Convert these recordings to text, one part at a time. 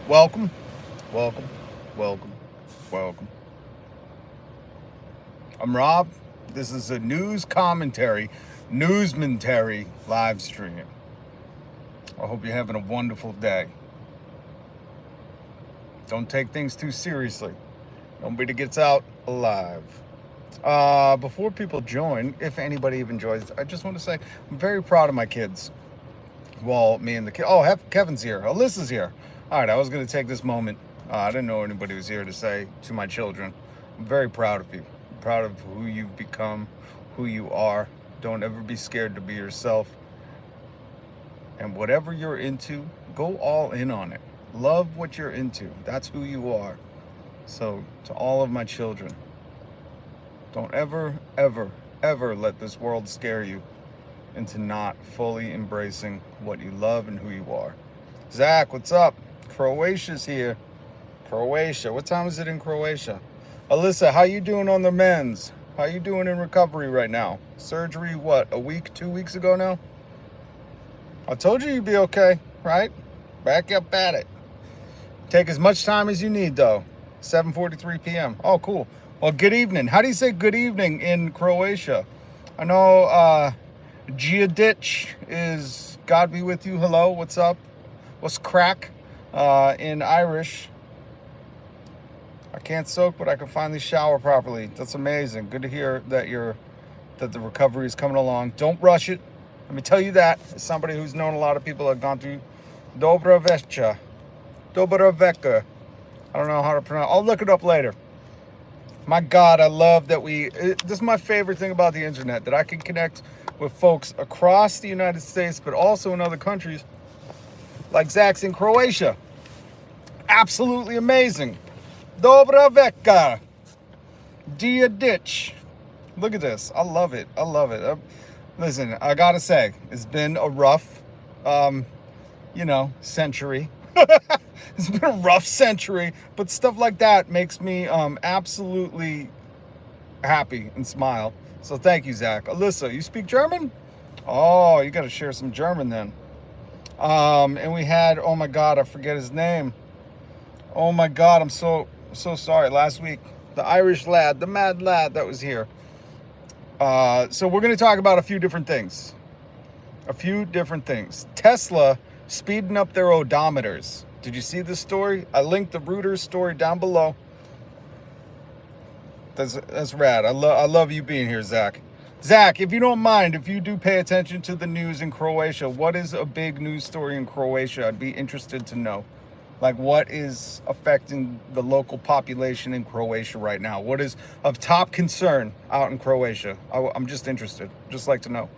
Welcome, welcome, welcome, welcome. I'm Rob. This is a newsmentary live stream. I hope you're having a wonderful day. Don't take things too seriously. Nobody gets out alive. Before people join, if anybody even joins, I just want to say I'm very proud of my kids. Well, me and the kid. Oh, Kevin's here. Alyssa's here. All right, I was going to take this moment. I didn't know anybody was here to say to my children, I'm very proud of you. I'm proud of who you've become, who you are. Don't ever be scared to be yourself. And whatever you're into, go all in on it. Love what you're into. That's who you are. So to all of my children, don't ever, ever, ever let this world scare you into not fully embracing what you love and who you are. Zach, what's up? Croatia's here. Croatia. What time is it in Croatia? Alyssa, how you doing on the men's? How you doing in recovery right now? Surgery, what, a week, 2 weeks ago now? I told you you'd be okay, right? Back up at it. Take as much time as you need, though. 7:43 p.m. Oh, cool. Well, good evening. How do you say good evening in Croatia? I know Giadic is God be with you. Hello, what's up? What's crack in Irish? I can't soak, but I can finally shower properly. That's amazing. Good to hear that the recovery is coming along. Don't rush it. Let me tell you that, as somebody who's known a lot of people that have gone through Dobra Večer. Dobra Veka. I don't know how to pronounce. I'll look it up later. My God, I love that this is my favorite thing about the internet, that I can connect with folks across the United States, but also in other countries, like Zach's in Croatia. Absolutely amazing. Dobra Veka. Giadic. Look at this. I love it. I love it. Listen, I gotta say, it's been a rough, century. It's been a rough century, but stuff like that makes me absolutely happy and smile. So thank you, Zach. Alyssa, you speak German? Oh, you got to share some German then. And we had, oh my God, I forget his name. Oh my God, I'm so sorry. Last week, the Irish lad, the mad lad that was here. So we're going to talk about a few different things. Tesla speeding up their odometers. Did you see this story? I linked the Reuters story down below. That's rad. I love you being here, Zach. Zach, if you don't mind, if you do pay attention to the news in Croatia, what is a big news story in Croatia? I'd be interested to know. Like, what is affecting the local population in Croatia right now? What is of top concern out in Croatia? I'm just interested. Just like to know.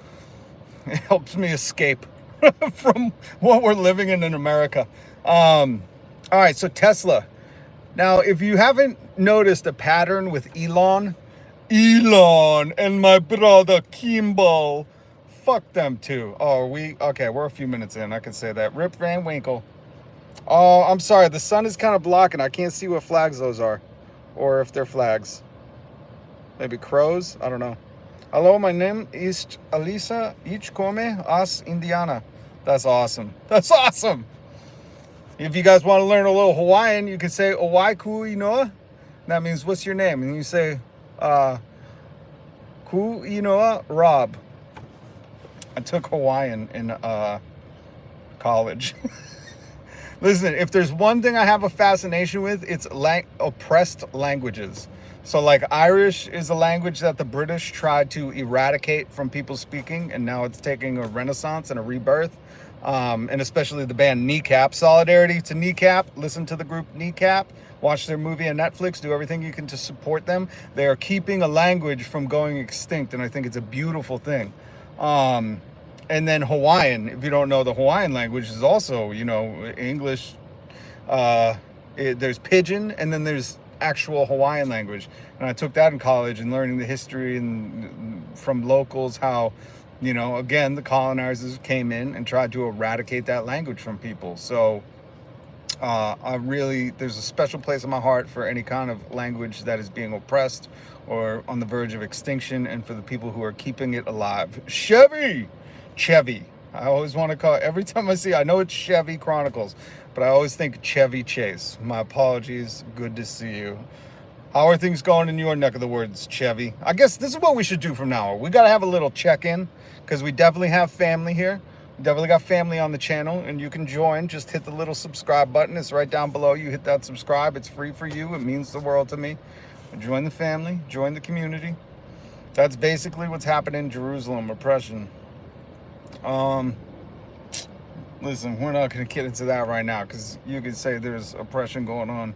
It helps me escape from what we're living in America. All right, so Tesla. Now, if you haven't noticed a pattern with Elon and my brother Kimball, fuck them too. Oh, we're a few minutes in. I can say that. Rip Van Winkle. Oh, I'm sorry. The sun is kind of blocking. I can't see what flags those are, or if they're flags. Maybe crows? I don't know. Hello, my name is Alisa. Ich komme aus Indiana. That's awesome. That's awesome. If you guys want to learn a little Hawaiian, you can say Owaiku Inoa. That means, what's your name? And you say, Ku Inoa Rob. I took Hawaiian in college. Listen, if there's one thing I have a fascination with, it's oppressed languages. So like Irish is a language that the British tried to eradicate from people speaking, and now it's taking a renaissance and a rebirth. And especially the band Kneecap. Solidarity to Kneecap. Listen to the group Kneecap. Watch their movie on Netflix. Do everything you can to support them. They are keeping a language from going extinct, and I think it's a beautiful thing. And then Hawaiian, if you don't know, the Hawaiian language is also, English. There's Pidgin, and then there's actual Hawaiian language. And I took that in college, and learning the history and from locals, how, again, the colonizers came in and tried to eradicate that language from people. So there's a special place in my heart for any kind of language that is being oppressed or on the verge of extinction, and for the people who are keeping it alive. Chevy. I always want to call it, every time I see, I know it's Chevy Chronicles, but I always think Chevy Chase. My apologies. Good to see you. How are things going in your neck of the woods, Chevy? I guess this is what we should do from now on. We got to have a little check-in because we definitely have family here. We definitely got family on the channel, and you can join. Just hit the little subscribe button. It's right down below. You hit that subscribe. It's free for you. It means the world to me. Join the family. Join the community. That's basically what's happening in Jerusalem. Oppression. Listen, we're not going to get into that right now because you could say there's oppression going on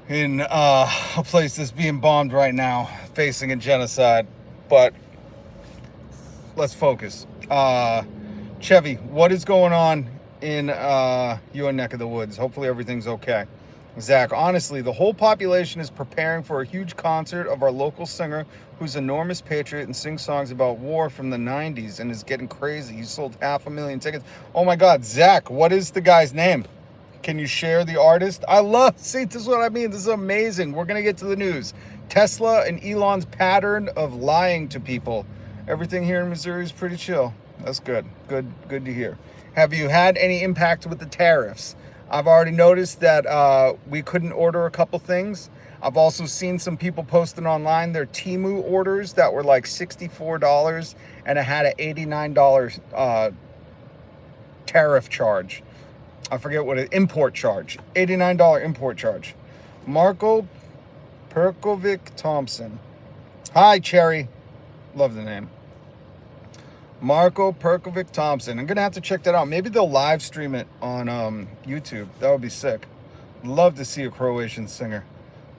in a place that's being bombed right now, facing a genocide. But let's focus. Chevy, what is going on in your neck of the woods? Hopefully everything's okay. Zach, honestly, the whole population is preparing for a huge concert of our local singer who's an enormous patriot and sings songs about war from the 90s and is getting crazy. He sold 500,000 tickets. Oh my God, Zach, what is the guy's name? Can you share the artist? See, this is what I mean. This is amazing. We're going to get to the news. Tesla and Elon's pattern of lying to people. Everything here in Missouri is pretty chill. That's good. Good to hear. Have you had any impact with the tariffs? I've already noticed that we couldn't order a couple things. I've also seen some people posting online their Temu orders that were like $64 and it had an $89 tariff charge. I forget what it, import charge, $89 import charge. Marco Perkovic Thompson. Hi, Cherry. Love the name. Marco Perkovic Thompson. I'm going to have to check that out. Maybe they'll live stream it on YouTube. That would be sick. Love to see a Croatian singer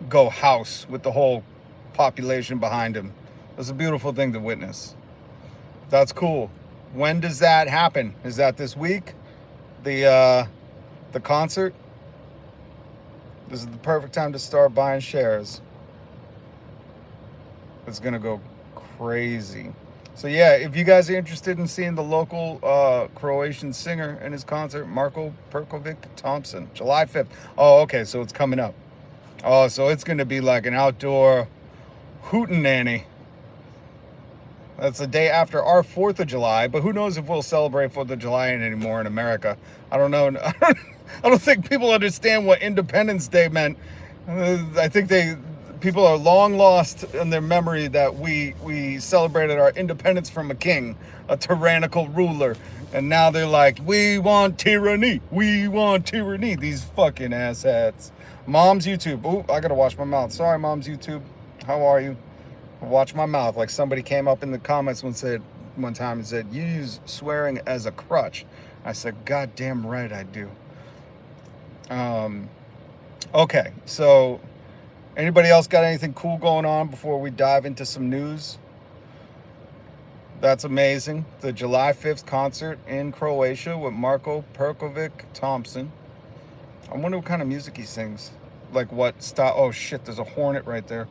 go house with the whole population behind him. It's a beautiful thing to witness. That's cool. When does that happen? Is that this week? The concert? This is the perfect time to start buying shares. It's going to go crazy. So yeah, if you guys are interested in seeing the local Croatian singer and his concert, Marco Perkovic Thompson, July 5th. Oh, okay, so it's coming up. Oh, so it's going to be like an outdoor hootenanny. That's the day after our 4th of July, but who knows if we'll celebrate 4th of July anymore in America. I don't know. I don't think people understand what Independence Day meant. I think people are long lost in their memory that we celebrated our independence from a king, a tyrannical ruler. And now they're like, we want tyranny. We want tyranny. These fucking asshats. Mom's YouTube. Oh, I gotta wash my mouth. Sorry, Mom's YouTube. How are you? Watch my mouth. Like somebody came up in the comments one time and said, you use swearing as a crutch. I said, God damn right I do. Okay, so anybody else got anything cool going on before we dive into some news? That's amazing. The July 5th concert in Croatia with Marco Perkovic Thompson. I wonder what kind of music he sings. Like what style? Oh shit, there's a hornet right there.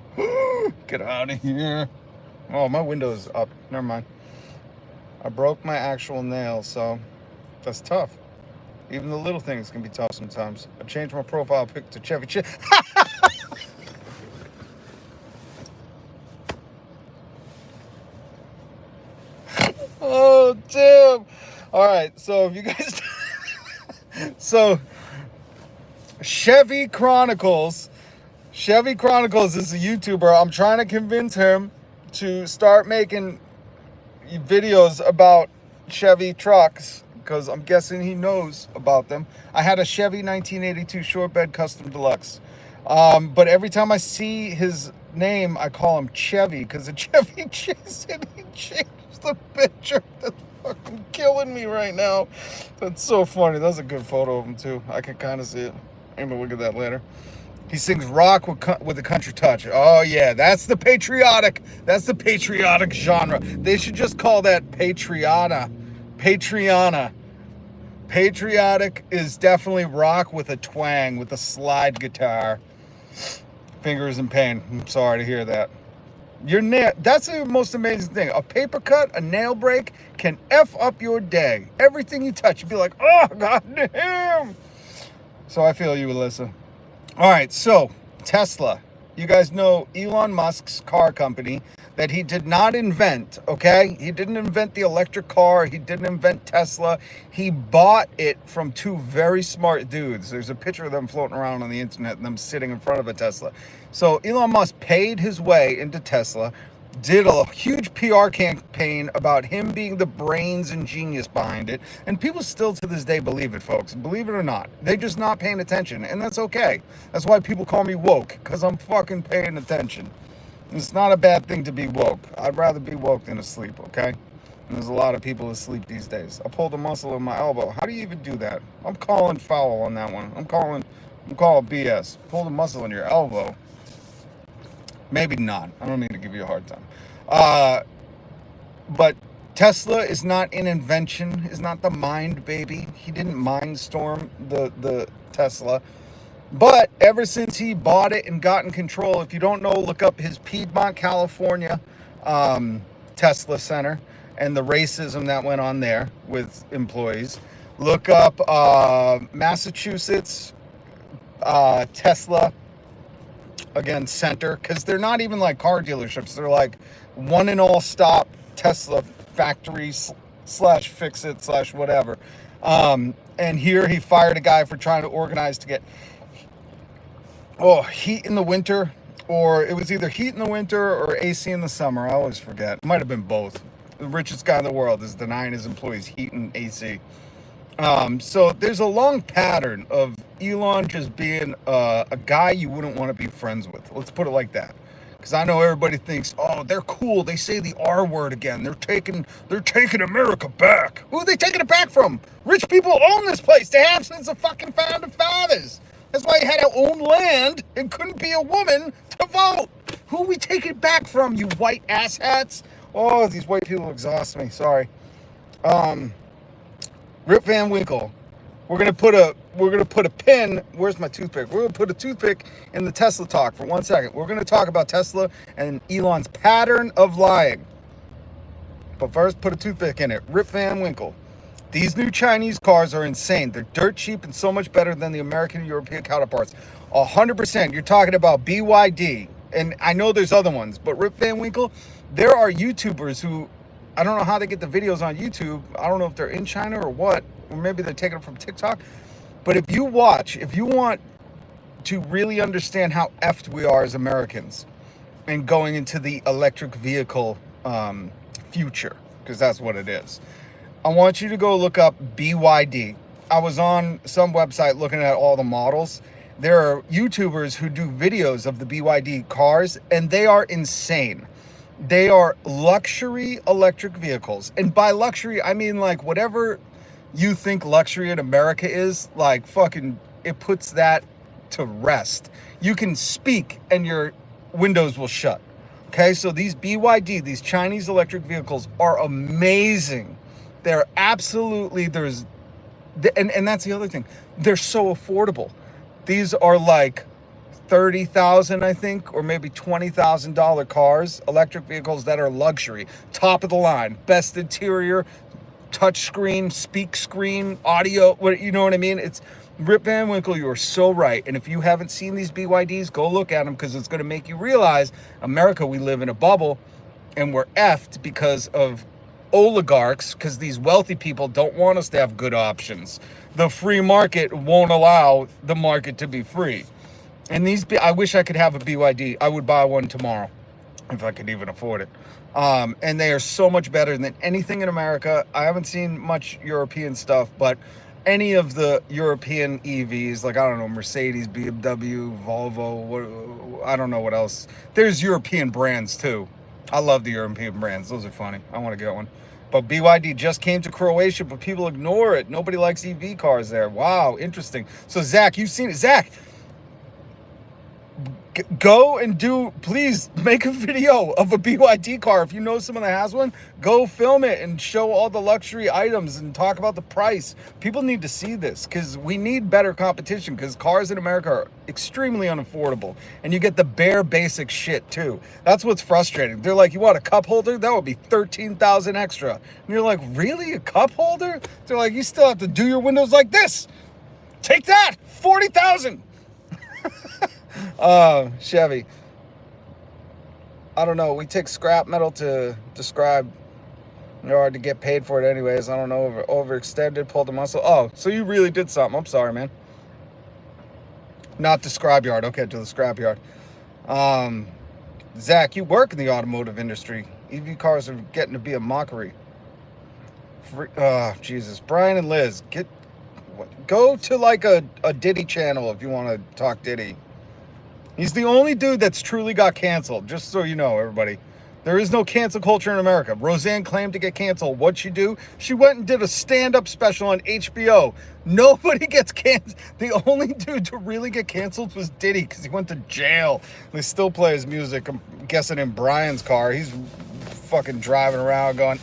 Get out of here. Oh, my window's up. Never mind. I broke my actual nail, so that's tough. Even the little things can be tough sometimes. I changed my profile pic to Chevy Chase. Oh, damn. All right, so if you guys... So, Chevy Chronicles is a YouTuber. I'm trying to convince him to start making videos about Chevy trucks because I'm guessing he knows about them. I had a Chevy 1982 short bed custom deluxe. But every time I see his name, I call him Chevy because of Chevy Chase, and he changed the picture. That's fucking killing me right now. That's so funny. That's a good photo of him too. I can kind of see it. I'm gonna look at that later. He sings rock with a country touch. Oh yeah, that's the patriotic genre. They should just call that Patreon. Patriotic is definitely rock with a twang, with a slide guitar. Fingers in pain. I'm sorry to hear that. Your nail, that's the most amazing thing. A paper cut, a nail break can F up your day. Everything you touch, you'd be like, oh, god damn. So I feel you, Alyssa. All right, so Tesla. You guys know Elon Musk's car company that he did not invent, okay? He didn't invent the electric car. He didn't invent Tesla. He bought it from two very smart dudes. There's a picture of them floating around on the internet and them sitting in front of a Tesla. So Elon Musk paid his way into Tesla, did a huge PR campaign about him being the brains and genius behind it. And people still to this day believe it, folks. Believe it or not. They're just not paying attention. And that's okay. That's why people call me woke, because I'm fucking paying attention. It's not a bad thing to be woke. I'd rather be woke than asleep, okay? And there's a lot of people asleep these days. I pulled a muscle in my elbow. How do you even do that? I'm calling foul on that one. I'm calling BS. Pulled a muscle in your elbow. Maybe not. I don't mean to give you a hard time. But Tesla is not an invention, is not the mind baby. He didn't mind storm the Tesla. But ever since he bought it and got in control, if you don't know, look up his Piedmont, California Tesla Center and the racism that went on there with employees. Look up Massachusetts Tesla, again, center, because they're not even like car dealerships. They're like one and all stop Tesla factories slash fix it slash whatever. And here he fired a guy for trying to organize to get heat in the winter, or it was either heat in the winter or AC in the summer. I always forget. It might have been both. The richest guy in the world is denying his employees heat and AC. So there's a long pattern of Elon just being a guy you wouldn't want to be friends with. Let's put it like that. Because I know everybody thinks, oh, they're cool. They say the R word again. They're taking America back. Who are they taking it back from? Rich people own this place. They have since the fucking founding fathers. That's why you had to own land and couldn't be a woman to vote. Who are we taking it back from, you white asshats? Oh, these white people exhaust me. Sorry. Rip Van Winkle. We're gonna put a pin. Where's my toothpick? We're gonna put a toothpick in the Tesla talk for 1 second. We're gonna talk about Tesla and Elon's pattern of lying. But first, put a toothpick in it. Rip Van Winkle. These new Chinese cars are insane. They're dirt cheap and so much better than the American and European counterparts. 100%. You're talking about BYD. And I know there's other ones, but Rip Van Winkle, there are YouTubers who, I don't know how they get the videos on YouTube. I don't know if they're in China or what, or maybe they're taking it from TikTok. But if you want to really understand how effed we are as Americans and going into the electric vehicle future, because that's what it is, I want you to go look up BYD. I was on some website looking at all the models. There are YouTubers who do videos of the BYD cars, and they are insane. They are luxury electric vehicles. And by luxury, I mean like whatever you think luxury in America is, like fucking, it puts that to rest. You can speak and your windows will shut. Okay, so these BYD, these Chinese electric vehicles are amazing. They're absolutely, and that's the other thing. They're so affordable. These are like $30,000, I think, or maybe $20,000 cars, electric vehicles that are luxury, top of the line, best interior, touch screen, speak screen, audio. You know what I mean? It's Rip Van Winkle. You are so right. And if you haven't seen these BYDs, go look at them, because it's going to make you realize America, we live in a bubble, and we're effed because of oligarchs, because these wealthy people don't want us to have good options. The free market won't allow the market to be free. And I wish I could have a BYD. I would buy one tomorrow if I could even afford it. And they are so much better than anything in America. I haven't seen much European stuff, but any of the European EVs, like, I don't know, Mercedes, BMW, Volvo, I don't know what else. There's European brands too. I love the European brands. Those are funny. I want to get one. But BYD just came to Croatia, but people ignore it. Nobody likes EV cars there. Wow, interesting. So Zach, you've seen it. Zach, go and please make a video of a BYD car. If you know someone that has one, go film it and show all the luxury items and talk about the price. People need to see this, because we need better competition, because cars in America are extremely unaffordable, and you get the bare basic shit too. That's what's frustrating. They're like, you want a cup holder? That would be $13,000 extra. And you're like, really? A cup holder? They're like, you still have to do your windows like this. Take that, $40,000. Chevy. I don't know. We take scrap metal to describe, or to get paid for it anyways. I don't know. Overextended, pulled the muscle. Oh, so you really did something. I'm sorry, man. Not the scrap yard. Okay, to the scrap yard. Zach, you work in the automotive industry. EV cars are getting to be a mockery. Jesus. Brian and Liz, go to like a Diddy channel if you want to talk Diddy. He's the only dude that's truly got canceled, just so you know, everybody. There is no cancel culture in America. Roseanne claimed to get canceled. What'd she do? She went and did a stand-up special on HBO. Nobody gets canceled. The only dude to really get canceled was Diddy, because he went to jail. They still play his music, I'm guessing, in Brian's car. He's fucking driving around going,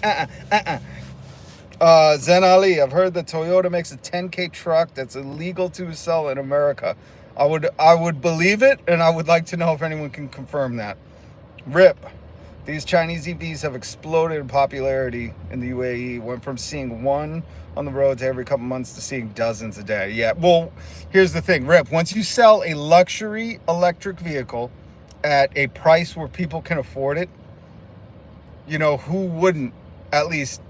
Zen Ali, I've heard that Toyota makes a 10K truck that's illegal to sell in America. I would believe it, and I would like to know if anyone can confirm that. Rip. These Chinese EVs have exploded in popularity in the UAE. Went from seeing one on the roads every couple months to seeing dozens a day. Yeah, well, here's the thing, Rip. Once you sell a luxury electric vehicle at a price where people can afford it, you know, who wouldn't at least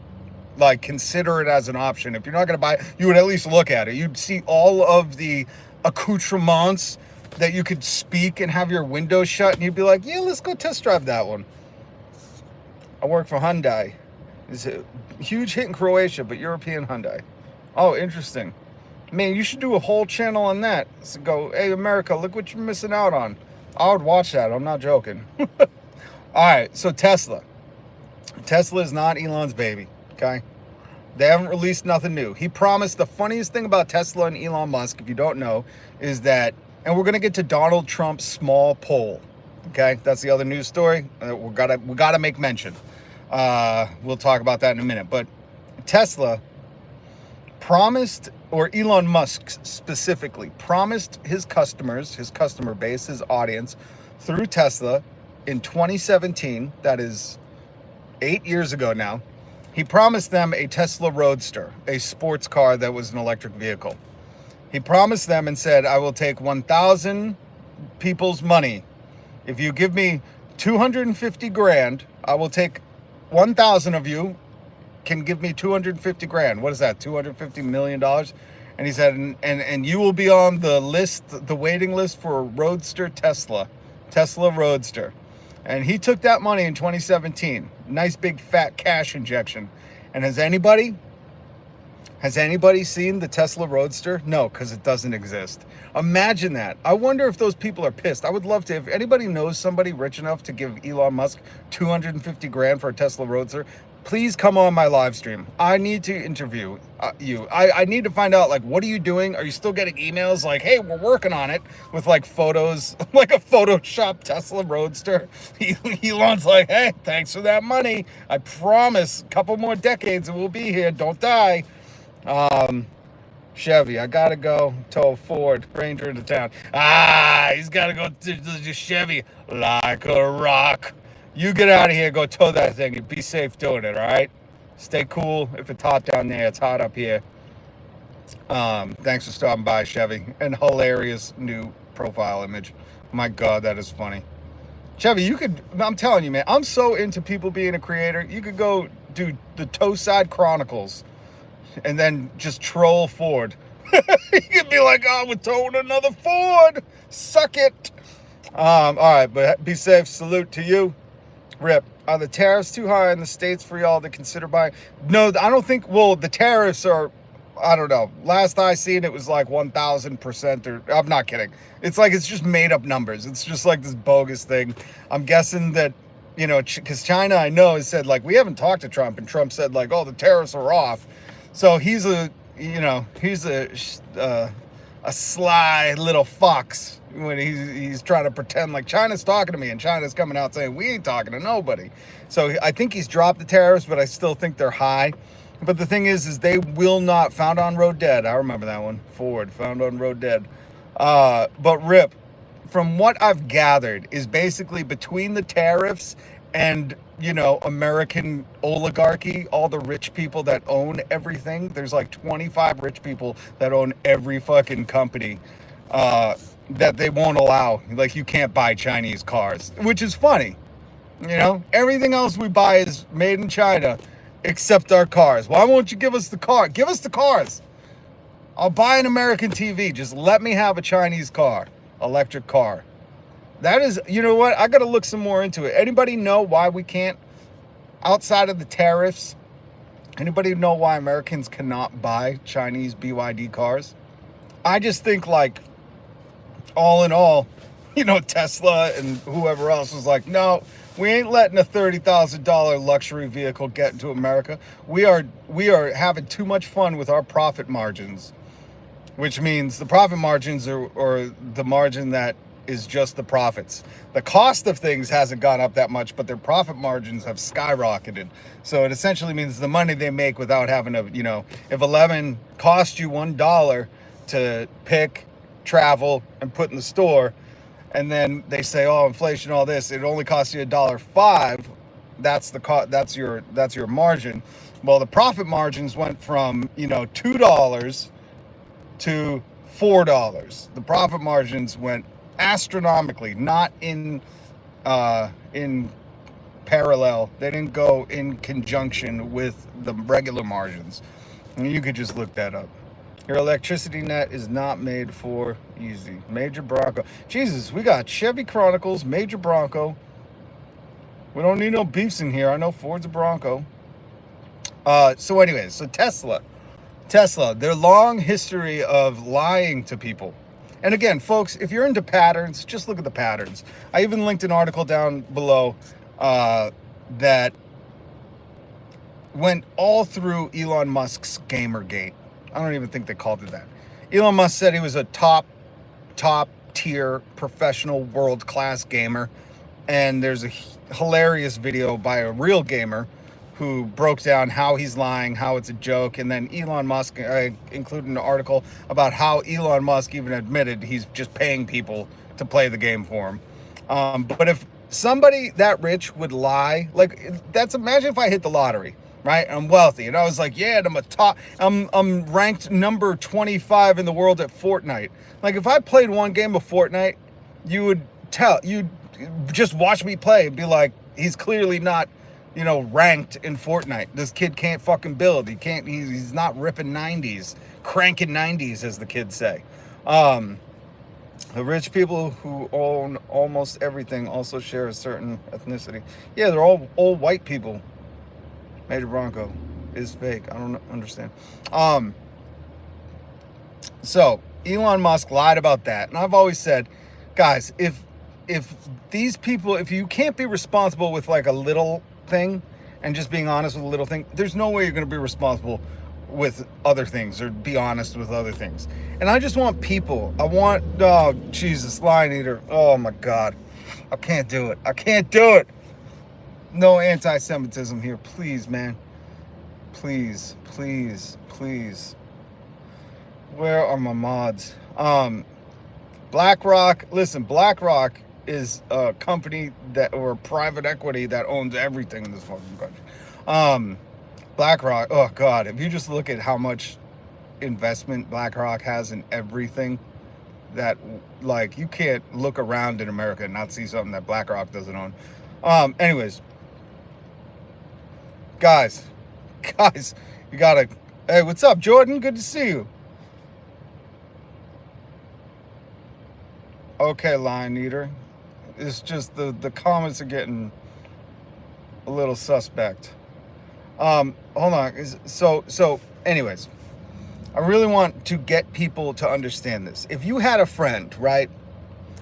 like consider it as an option? If you're not going to buy it, you would at least look at it. You'd see all of the accoutrements that you could speak and have your windows shut, and you'd be like, yeah, let's go test drive that one. I work for Hyundai. It's a huge hit in Croatia, but European Hyundai. Oh, interesting. Man, you should do a whole channel on that. So go, hey, America, look what you're missing out on. I would watch that. I'm not joking. All right, so Tesla. Tesla is not Elon's baby, okay? They haven't released nothing new. He promised, the funniest thing about Tesla and Elon Musk, if you don't know, is that, and we're going to get to Donald Trump's small poll, okay? That's the other news story. We gotta make mention. We'll talk about that in a minute. But Tesla promised, or Elon Musk specifically, promised his customers, his customer base, his audience, through Tesla in 2017, that is 8 years ago now, he promised them a Tesla Roadster, a sports car that was an electric vehicle. He promised them and said, I will take 1,000 people's money. If you give me 250 grand, I will take 1,000 of you can give me 250 grand. What is that? $250 million? And he said, and you will be on the list, the waiting list for a Roadster Tesla Roadster. And he took that money in 2017. Nice big fat cash injection. And has anybody seen the Tesla Roadster? No, because it doesn't exist. Imagine that. I wonder if those people are pissed. I would love to, if anybody knows somebody rich enough to give Elon Musk 250 grand for a Tesla Roadster, please come on my live stream. I need to interview you. I need to find out, like, what are you doing? Are you still getting emails like, hey, we're working on it, with like photos, like a Photoshop Tesla Roadster? Elon's like, hey, thanks for that money. I promise a couple more decades and we'll be here. Don't die. Chevy, I gotta go tow Ford Ranger into town. He's gotta go to Chevy like a rock. You get out of here, go tow that thing, and be safe doing it, all right? Stay cool. If it's hot down there, it's hot up here. Thanks for stopping by, Chevy. And hilarious new profile image. My God, that is funny. Chevy, I'm telling you, man, I'm so into people being a creator. You could go do the Toeside Chronicles and then just troll Ford. You could be like, oh, we're towing another Ford. Suck it. All right, but be safe. Salute to you. Rip. Are the tariffs too high in the States for y'all to consider buying? No, I don't think, well, the tariffs are, I don't know. Last I seen, it was like 1,000%, or I'm not kidding. It's like, it's just made up numbers. It's just like this bogus thing. I'm guessing that, you know, because China, I know, has said, like, we haven't talked to Trump, and Trump said, like, oh, the tariffs are off. So he's a sly little fox when he's trying to pretend like China's talking to me, and China's coming out saying we ain't talking to nobody. So I think he's dropped the tariffs, but I still think they're high. But the thing is they will not, found on road dead. I remember that one. Ford, found on road dead. But Rip, from what I've gathered, is basically between the tariffs and, you know, American oligarchy, all the rich people that own everything. There's like 25 rich people that own every fucking company that they won't allow. Like, you can't buy Chinese cars, which is funny. You know, everything else we buy is made in China except our cars. Why won't you give us the car? Give us the cars. I'll buy an American TV. Just let me have a Chinese car, electric car. That is, you know what? I got to look some more into it. Anybody know why we can't, outside of the tariffs, anybody know why Americans cannot buy Chinese BYD cars? I just think, like, all in all, you know, Tesla and whoever else was like, no, we ain't letting a $30,000 luxury vehicle get into America. We are having too much fun with our profit margins, which means the profit margins are the margin that is just the profits. The cost of things hasn't gone up that much, but their profit margins have skyrocketed. So it essentially means the money they make without having to, you know, if 11 cost you $1 to pick, travel, and put in the store, and then they say, oh, inflation, all this, it only costs you $1.05. That's the that's your margin. Well, the profit margins went from, you know, $2 to $4. The profit margins went astronomically, not in parallel. They didn't go in conjunction with the regular margins. And you could just look that up. Your electricity net is not made for easy. Major Bronco. Jesus, we got Chevy Chronicles, Major Bronco. We don't need no beefs in here. I know Ford's a Bronco. So anyways, so Tesla, their long history of lying to people. And again, folks, if you're into patterns, just look at the patterns. I even linked an article down below that went all through Elon Musk's Gamergate. I don't even think they called it that. Elon Musk said he was a top tier professional world-class gamer. And there's a hilarious video by a real gamer who broke down how he's lying, how it's a joke. And then Elon Musk included an article about how Elon Musk even admitted he's just paying people to play the game for him. But if somebody that rich would lie, like, that's, imagine if I hit the lottery, right? I'm wealthy, and I was like, yeah, I'm ranked number 25 in the world at Fortnite. Like, if I played one game of Fortnite, you'd just watch me play and be like, he's clearly not, you know, ranked in Fortnite. This kid can't fucking build. He's not ripping 90s, cranking 90s, as the kids say. The rich people who own almost everything also share a certain ethnicity. Yeah, they're all old white people. Major Bronco is fake. I don't understand. So Elon Musk lied about that. And I've always said, guys, if these people, if you can't be responsible with like a little thing and just being honest with a little thing, there's no way you're going to be responsible with other things or be honest with other things. And I just want people, oh, Jesus, lion eater. Oh my God. I can't do it. No anti-Semitism here, please, man. Please. Where are my mods? BlackRock. Listen, BlackRock is a company or private equity that owns everything in this fucking country. BlackRock. Oh God, if you just look at how much investment BlackRock has in everything, that, like, you can't look around in America and not see something that BlackRock doesn't own. Anyways. Guys, you gotta, hey, what's up, Jordan? Good to see you. Okay, lion eater. It's just the comments are getting a little suspect. Hold on. So anyways, I really want to get people to understand this. If you had a friend, right?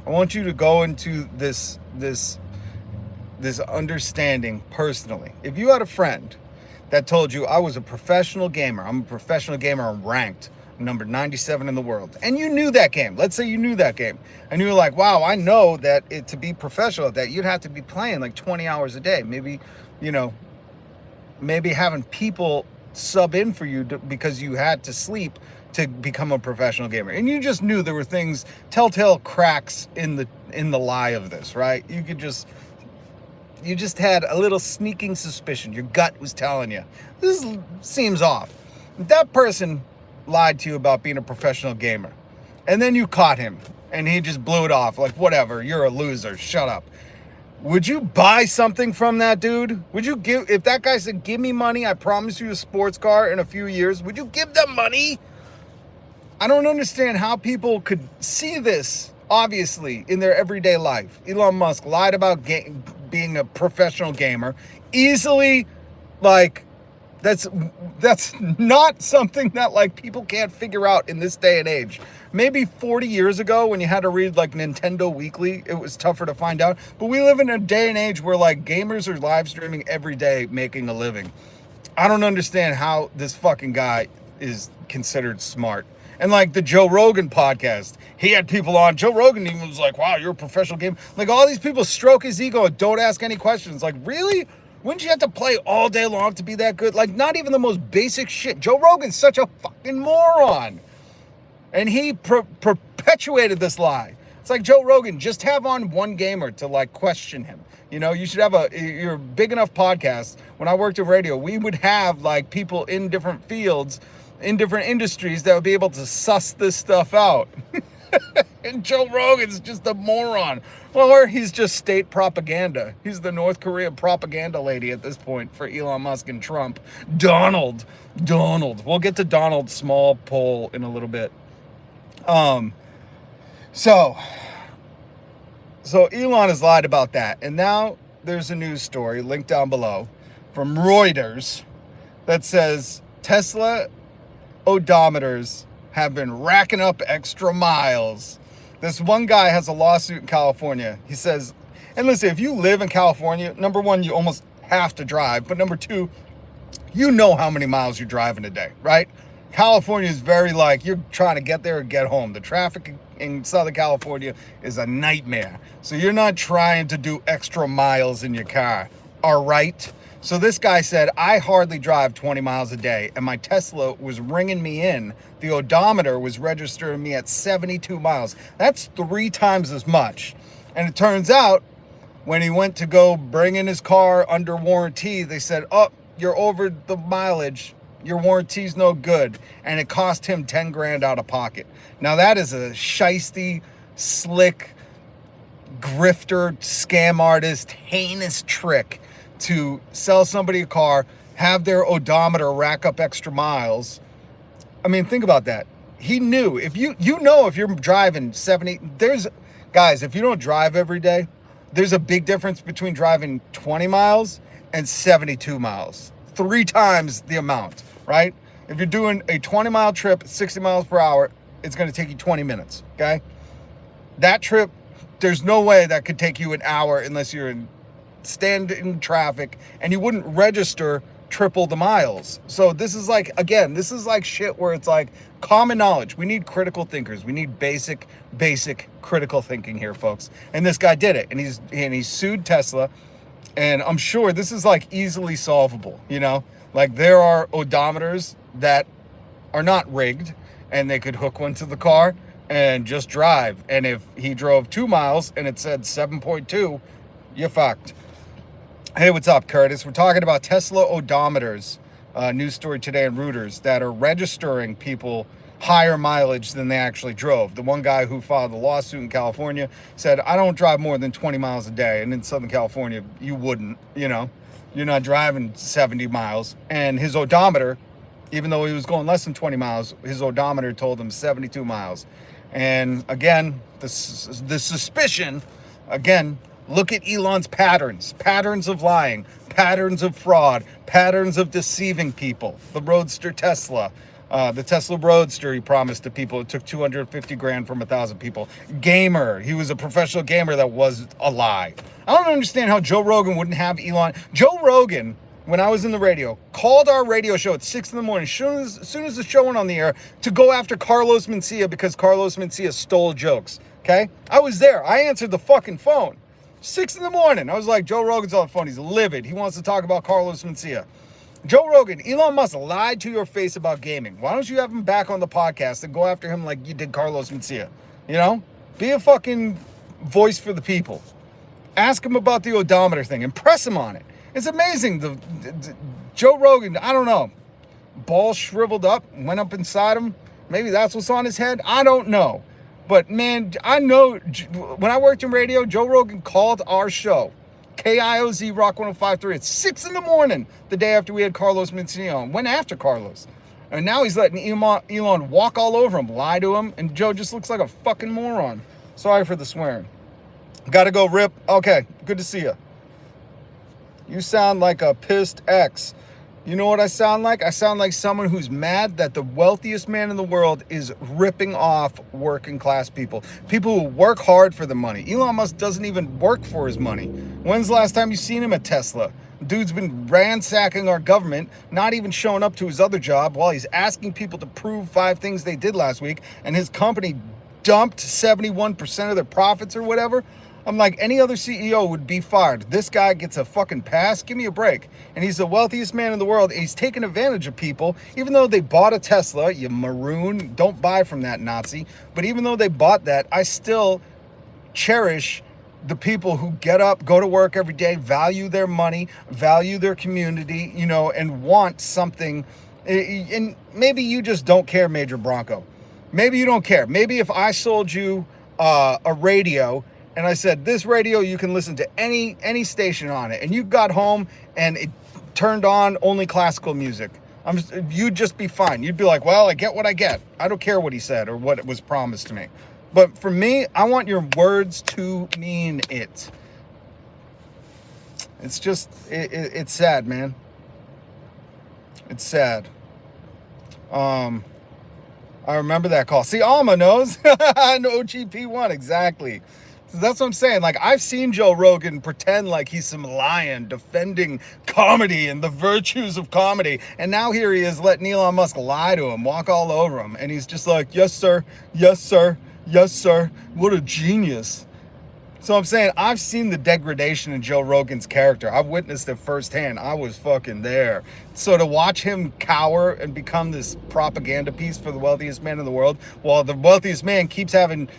I want you to go into this understanding personally. If you had a friend that told you, I was a professional gamer, I'm ranked number 97 in the world, and you knew that game, let's say you knew that game, and you were like, wow, I know that to be professional at that, you'd have to be playing like 20 hours a day, maybe, you know, maybe having people sub in for you because you had to sleep to become a professional gamer, and you just knew there were things, telltale cracks in the lie of this, right? You just had a little sneaking suspicion. Your gut was telling you, this seems off. That person lied to you about being a professional gamer. And then you caught him and he just blew it off. Like, whatever, you're a loser, shut up. Would you buy something from that dude? Would you give, if that guy said, give me money, I promise you a sports car in a few years, would you give them money? I don't understand how people could see this, obviously, in their everyday life. Elon Musk lied about being a professional gamer. Easily, like, that's not something that, like, people can't figure out in this day and age. Maybe 40 years ago when you had to read, like, Nintendo Weekly, it was tougher to find out. But we live in a day and age where, like, gamers are live streaming every day making a living. I don't understand how this fucking guy is considered smart. And like the Joe Rogan podcast, he had people on. Joe Rogan even was like, wow, you're a professional gamer. Like, all these people stroke his ego and don't ask any questions. Like, really? Wouldn't you have to play all day long to be that good? Like, not even the most basic shit. Joe Rogan's such a fucking moron. And he perpetuated this lie. It's like, Joe Rogan, just have on one gamer to, like, question him. You know, you should have you're a big enough podcast. When I worked in radio, we would have, like, people in different fields, in different industries that would be able to suss this stuff out. And Joe Rogan's just a moron. Or he's just state propaganda. He's the North Korea propaganda lady at this point for Elon Musk and Trump. Donald. We'll get to Donald's small poll in a little bit. So Elon has lied about that. And now there's a news story linked down below from Reuters that says Tesla odometers have been racking up extra miles. This one guy has a lawsuit in California. He says, and listen, if you live in California, number one, you almost have to drive. But number two, you know how many miles you're driving a day, right? California is very, like, you're trying to get there and get home. The traffic in Southern California is a nightmare. So you're not trying to do extra miles in your car, all right? So this guy said, I hardly drive 20 miles a day, and my Tesla was ringing me in. The odometer was registering me at 72 miles. That's 3 times as much. And it turns out, when he went to go bring in his car under warranty, they said, oh, you're over the mileage. Your warranty's no good. And it cost him 10 grand out of pocket. Now that is a shisty, slick, grifter, scam artist, heinous trick to sell somebody a car, have their odometer rack up extra miles. I mean, think about that. He knew, if you know, if you're driving 70, guys, if you don't drive every day, there's a big difference between driving 20 miles and 72 miles. 3 times the amount, right? If you're doing a 20-mile trip at 60 miles per hour, it's going to take you 20 minutes, okay? That trip, there's no way that could take you an hour unless you're in standing traffic, and you wouldn't register triple the miles. So this is like, again, this is like shit where it's like common knowledge. We need critical thinkers. We need basic critical thinking here, folks. And this guy did it, and he sued Tesla. And I'm sure this is like easily solvable, you know? Like, there are odometers that are not rigged, and they could hook one to the car and just drive. And if he drove 2 miles and it said 7.2, you're fucked. Hey, what's up, Curtis? We're talking about Tesla odometers, news story today in Reuters, that are registering people higher mileage than they actually drove. The one guy who filed the lawsuit in California said, I don't drive more than 20 miles a day. And in Southern California, you wouldn't, you know, you're not driving 70 miles. And his odometer, even though he was going less than 20 miles, his odometer told him 72 miles. And again, the suspicion, again, look at Elon's patterns of lying, patterns of fraud, patterns of deceiving people. The Roadster Tesla, the Tesla Roadster he promised to people. It took 250 grand from 1,000 people. Gamer, he was a professional gamer. That was a lie. I don't understand how Joe Rogan wouldn't have Elon. Joe Rogan, when I was in the radio, called our radio show at 6 in the morning, as soon as the show went on the air, to go after Carlos Mencia because Carlos Mencia stole jokes, okay? I was there. I answered the fucking phone. 6 in the morning. I was like, Joe Rogan's on the phone. He's livid. He wants to talk about Carlos Mencia. Joe Rogan, Elon Musk lied to your face about gaming. Why don't you have him back on the podcast and go after him like you did Carlos Mencia? You know? Be a fucking voice for the people. Ask him about the odometer thing and press him on it. It's amazing. The Joe Rogan, I don't know. Ball shriveled up, went up inside him. Maybe that's what's on his head. I don't know. But man, I know when I worked in radio, Joe Rogan called our show KIOZ Rock 105.3 at 6 in the morning, the day after we had Carlos Mencia on. Went after Carlos. And now he's letting Elon walk all over him, lie to him, and Joe just looks like a fucking moron. Sorry for the swearing. Gotta go, Rip. Okay, good to see you. You sound like a pissed ex. You know what I sound like? I sound like someone who's mad that the wealthiest man in the world is ripping off working class people. People who work hard for the money. Elon Musk doesn't even work for his money. When's the last time you seen him at Tesla? Dude's been ransacking our government, not even showing up to his other job while he's asking people to prove 5 things they did last week, and his company dumped 71% of their profits or whatever. I'm like, any other CEO would be fired. This guy gets a fucking pass. Give me a break. And he's the wealthiest man in the world. He's taking advantage of people, even though they bought a Tesla. You maroon. Don't buy from that Nazi. But even though they bought that, I still cherish the people who get up, go to work every day, value their money, value their community, you know, and want something. And maybe you just don't care, Major Bronco. Maybe you don't care. Maybe if I sold you a radio and I said, this radio, you can listen to any station on it, and you got home and it turned on only classical music, you'd just be fine. You'd be like, well, I get what I get. I don't care what he said or what was promised to me. But for me, I want your words to mean it. It's just, it's sad, man. It's sad. I remember that call. See, Alma knows. No GP1, exactly. So that's what I'm saying. Like, I've seen Joe Rogan pretend like he's some lion defending comedy and the virtues of comedy. And now here he is letting Elon Musk lie to him, walk all over him. And he's just like, yes, sir. Yes, sir. Yes, sir. What a genius. So I'm saying I've seen the degradation in Joe Rogan's character. I've witnessed it firsthand. I was fucking there. So to watch him cower and become this propaganda piece for the wealthiest man in the world, while the wealthiest man keeps having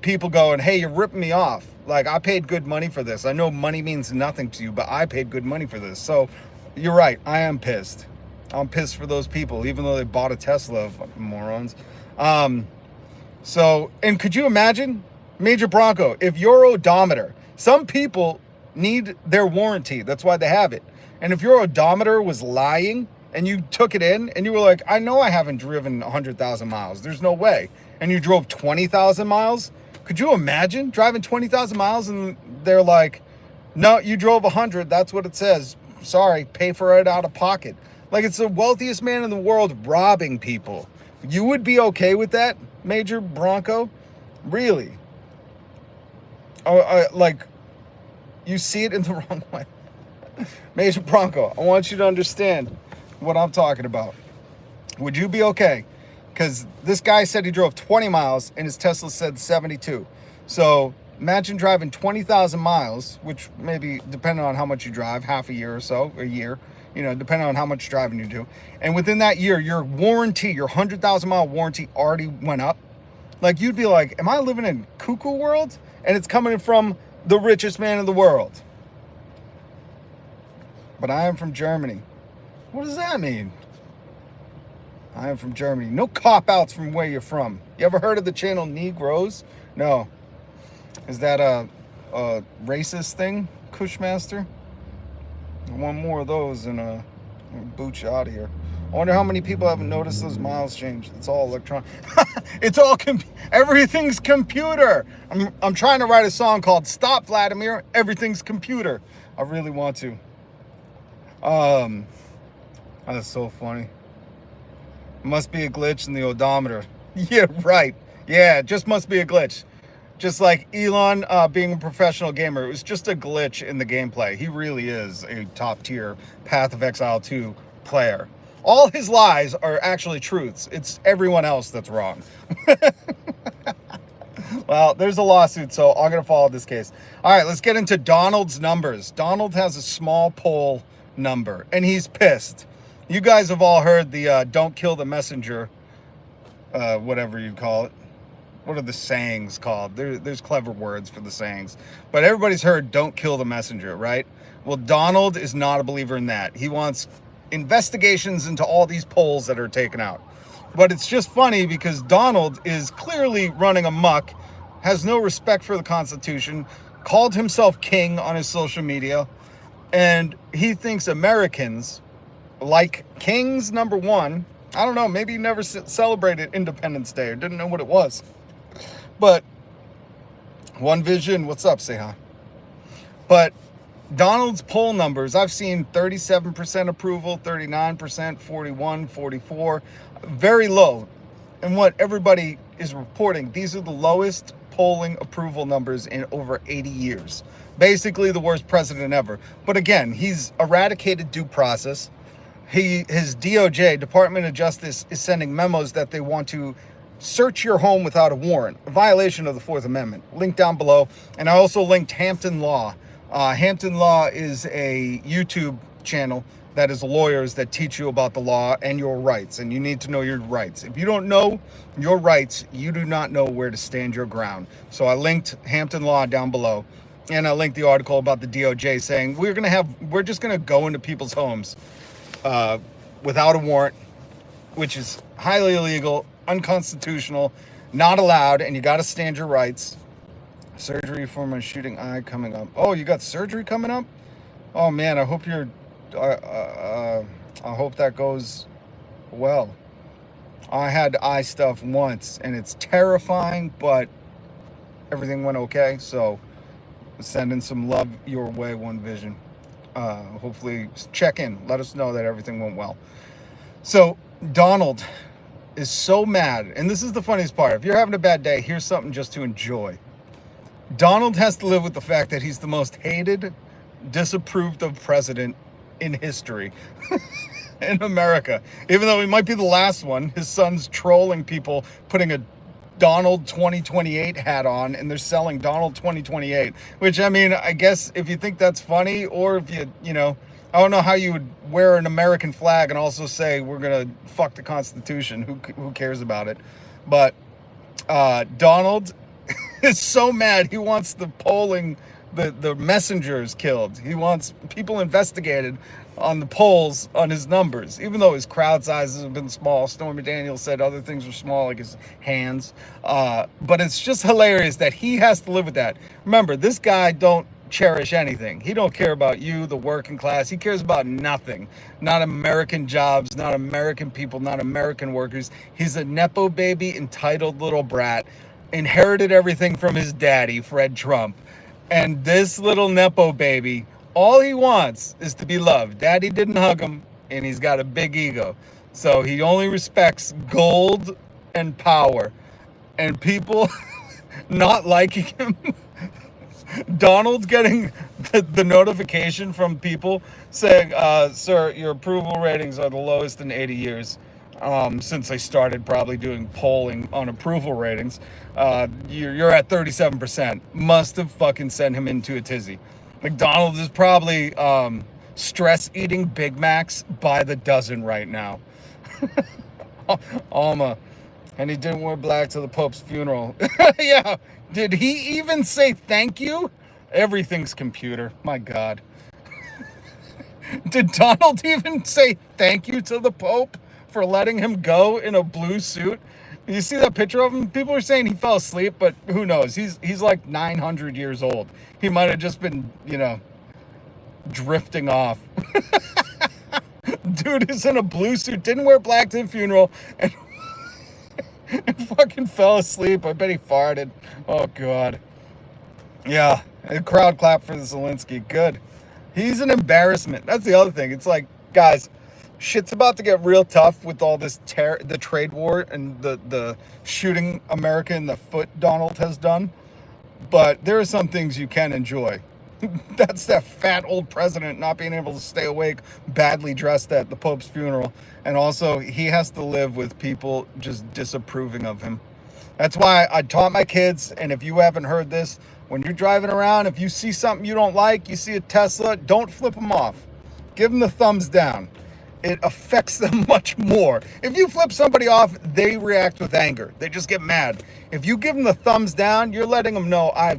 people going, hey, you're ripping me off. Like, I paid good money for this. I know money means nothing to you, but I paid good money for this. So you're right. I am pissed. I'm pissed for those people, even though they bought a Tesla, fucking morons. So, and could you imagine, Major Bronco, if your odometer, some people need their warranty. That's why they have it. And if your odometer was lying and you took it in and you were like, I know I haven't driven 100,000 miles. There's no way. And you drove 20,000 miles. Could you imagine driving 20,000 miles and they're like, no, you drove 100. That's what it says. Sorry, pay for it out of pocket. Like, it's the wealthiest man in the world robbing people. You would be okay with that, Major Bronco? Really? Like, you see it in the wrong way. Major Bronco, I want you to understand what I'm talking about. Would you be okay? Because this guy said he drove 20 miles and his Tesla said 72. So imagine driving 20,000 miles, which maybe, depending on how much you drive, half a year or so, a year, you know, depending on how much driving you do. And within that year, your warranty, your 100,000 mile warranty already went up. Like, you'd be like, am I living in cuckoo world? And it's coming from the richest man in the world. But I am from Germany. What does that mean? I am from Germany. No cop-outs from where you're from. You ever heard of the channel Negroes? No. Is that a racist thing, Cushmaster? I want more of those and boot you out of here. I wonder how many people haven't noticed those miles changed. It's all electronic. It's all everything's computer. I'm trying to write a song called Stop Vladimir, Everything's Computer. I really want to. That's so funny. Must be a glitch in the odometer. Yeah, right. Yeah, it just must be a glitch. Just like Elon being a professional gamer, it was just a glitch in the gameplay. He really is a top tier Path of Exile 2 player. All his lies are actually truths. It's everyone else that's wrong. Well, there's a lawsuit, so I'm going to follow this case. All right, let's get into Donald's numbers. Donald has a small poll number, and he's pissed. You guys have all heard the don't kill the messenger, whatever you call it. What are the sayings called? There's clever words for the sayings. But everybody's heard don't kill the messenger, right? Well, Donald is not a believer in that. He wants investigations into all these polls that are taken out. But it's just funny because Donald is clearly running amok, has no respect for the Constitution, called himself king on his social media, and he thinks Americans like kings, number one. I don't know, maybe he never celebrated Independence Day or didn't know what it was. But One Vision, what's up? Say hi. But Donald's poll numbers, I've seen 37% approval, 39%, 41, 44, very low. And what everybody is reporting, these are the lowest polling approval numbers in over 80 years. Basically the worst president ever. But again, he's eradicated due process. His DOJ, Department of Justice, is sending memos that they want to search your home without a warrant, a violation of the Fourth Amendment. Link down below. And I also linked Hampton Law. Hampton Law is a YouTube channel that is lawyers that teach you about the law and your rights, and you need to know your rights. If you don't know your rights, you do not know where to stand your ground. So I linked Hampton Law down below, and I linked the article about the DOJ saying we're just gonna go into people's homes without a warrant, which is highly illegal, unconstitutional, not allowed, and you got to stand your rights. Surgery for my shooting eye coming up. Oh, you got surgery coming up? Oh man, I hope I hope that goes well. I had eye stuff once and it's terrifying, but everything went okay. So sending some love your way, One Vision. Hopefully check in, let us know that everything went well. So Donald is so mad, and this is the funniest part. If you're having a bad day, here's something just to enjoy. Donald has to live with the fact that he's the most hated, disapproved of president in history in America. Even though he might be the last one, his son's trolling people, putting a Donald 2028 hat on, and they're selling Donald 2028, which, I mean, I guess if you think that's funny, or if you know, I don't know how you would wear an American flag and also say we're gonna fuck the Constitution. Who cares about it? But Donald is so mad. He wants the polling, the messengers killed. He wants people investigated on the polls on his numbers, even though his crowd sizes have been small. Stormy Daniels said other things were small, like his hands. But it's just hilarious that he has to live with that. Remember, this guy don't cherish anything. He don't care about you, the working class. He cares about nothing. Not American jobs, not American people, not American workers. He's a Nepo baby, entitled little brat. Inherited everything from his daddy, Fred Trump. And this little Nepo baby, all he wants is to be loved. Daddy didn't hug him, and he's got a big ego. So he only respects gold and power. And people not liking him. Donald's getting the notification from people saying, sir, your approval ratings are the lowest in 80 years. Since I started probably doing polling on approval ratings. You're at 37%. Must have fucking sent him into a tizzy. McDonald's is probably stress eating Big Macs by the dozen right now. Alma. And he didn't wear black to the Pope's funeral. Yeah. Did he even say thank you? Everything's computer. My God. Did Donald even say thank you to the Pope for letting him go in a blue suit? You see that picture of him? People are saying he fell asleep, but who knows? He's like 900 years old. He might have just been, you know, drifting off. Dude is in a blue suit, didn't wear black to the funeral, and fucking fell asleep. I bet he farted. Oh, God. Yeah, a crowd clap for the Zelensky. Good. He's an embarrassment. That's the other thing. It's like, guys, shit's about to get real tough with all this the trade war and the shooting America in the foot Donald has done. But there are some things you can enjoy. That's that fat old president not being able to stay awake, badly dressed at the Pope's funeral. And also, he has to live with people just disapproving of him. That's why I taught my kids, and if you haven't heard this, when you're driving around, if you see something you don't like, you see a Tesla, don't flip them off. Give them the thumbs down. It affects them much more. If you flip somebody off, they react with anger. They just get mad. If you give them the thumbs down, you're letting them know, I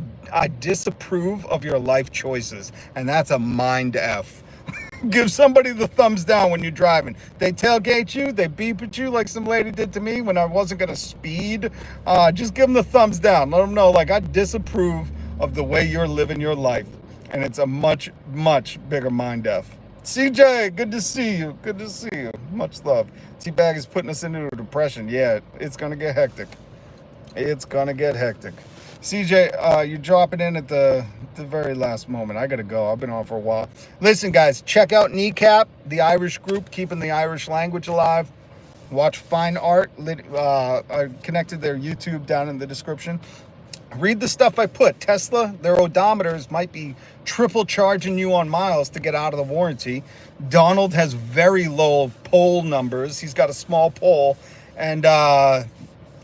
disapprove of your life choices. And that's a mind F. Give somebody the thumbs down when you're driving. They tailgate you, they beep at you like some lady did to me when I wasn't going to speed. Just give them the thumbs down. Let them know, like, I disapprove of the way you're living your life. And it's a much, much bigger mind F. CJ, good to see you. Good to see you. Much love. T-Bag is putting us into a depression. Yeah, it's going to get hectic. It's going to get hectic. CJ, you're dropping in at the very last moment. I got to go. I've been on for a while. Listen, guys, check out Kneecap, the Irish group, keeping the Irish language alive. Watch Fine Art. I connected their YouTube down in the description. Read the stuff I put. Tesla, their odometers might be triple charging you on miles to get out of the warranty. Donald has very low poll numbers. He's got a small poll. And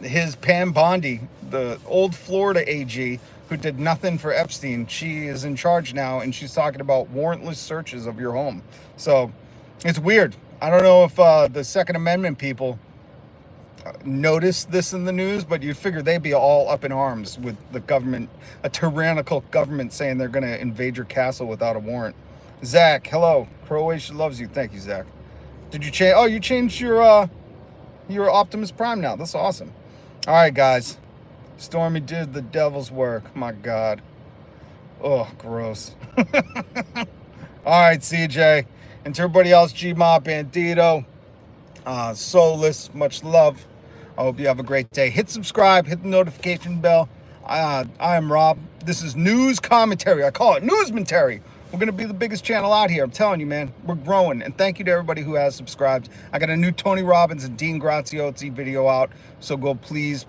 his Pam Bondi, the old Florida AG, who did nothing for Epstein, she is in charge now, and she's talking about warrantless searches of your home. So it's weird. I don't know if the Second Amendment people noticed this in the news, but you'd figure they'd be all up in arms with the government, a tyrannical government, saying they're going to invade your castle without a warrant. Zach, hello. Croatia loves you. Thank you, Zach. Did you change? Oh, you changed your Optimus Prime now. That's awesome. All right, guys. Stormy did the devil's work. My God. Oh, gross. All right, CJ. And to everybody else, G-Mob, Bandito, Soulless, much love. I hope you have a great day. Hit subscribe, hit the notification bell. I am Rob. This is news commentary. I call it newsmentary. We're going to be the biggest channel out here. I'm telling you, man, we're growing. And thank you to everybody who has subscribed. I got a new Tony Robbins and Dean Graziosi video out. So go please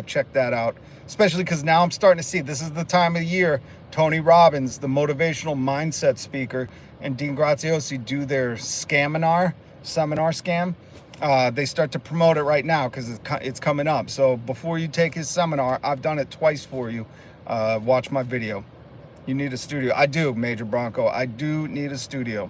check that out. Especially because now I'm starting to see, this is the time of the year, Tony Robbins, the motivational mindset speaker, and Dean Graziosi do their seminar scam. They start to promote it right now because it's coming up. So before you take his seminar, I've done it twice for you. Watch my video. You need a studio. I do, Major Bronco. I do need a studio.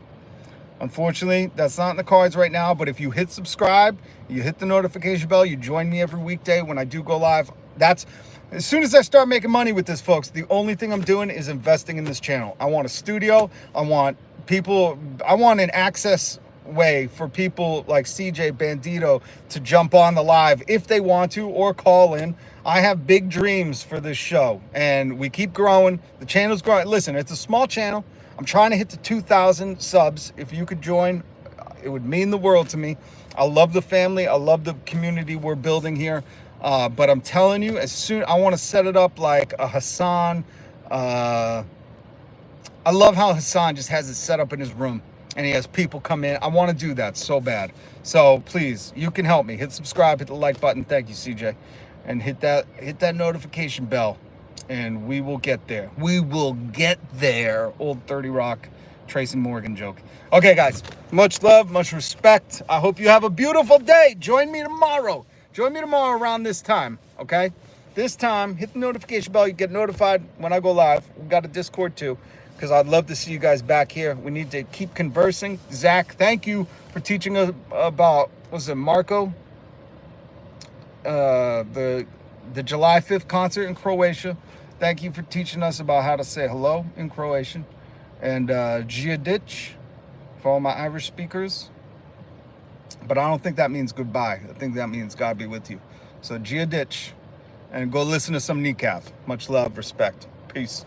Unfortunately, that's not in the cards right now, but if you hit subscribe, you hit the notification bell, you join me every weekday when I do go live. That's as soon as I start making money with this, folks, the only thing I'm doing is investing in this channel. I want a studio. I want an access way for people like CJ, Bandito to jump on the live if they want to, or call in. I have big dreams for this show, and we keep growing. The channel's growing. Listen, it's a small channel. I'm trying to hit the 2,000 subs. If you could join, it would mean the world to me. I love the family. I love the community we're building here. But I'm telling you, as soon I want to set it up like a Hassan. I love how Hassan just has it set up in his room, and he has people come in. I want to do that so bad. So please, you can help me. Hit subscribe, hit the like button. Thank you, CJ. And hit that notification bell, and we will get there. We will get there. Old 30 Rock Tracy Morgan joke. Okay, guys, much love, much respect. I hope you have a beautiful day. Join me tomorrow. Join me tomorrow around this time, okay? This time, hit the notification bell. You get notified when I go live. We've got a Discord too, because I'd love to see you guys back here. We need to keep conversing. Zach, thank you for teaching us about, was it Marco? The July 5th concert in Croatia. Thank you for teaching us about how to say hello in Croatian. And Giadic for all my Irish speakers. But I don't think that means goodbye. I think that means God be with you. So Giadic, and go listen to some Kneecap. Much love, respect. Peace.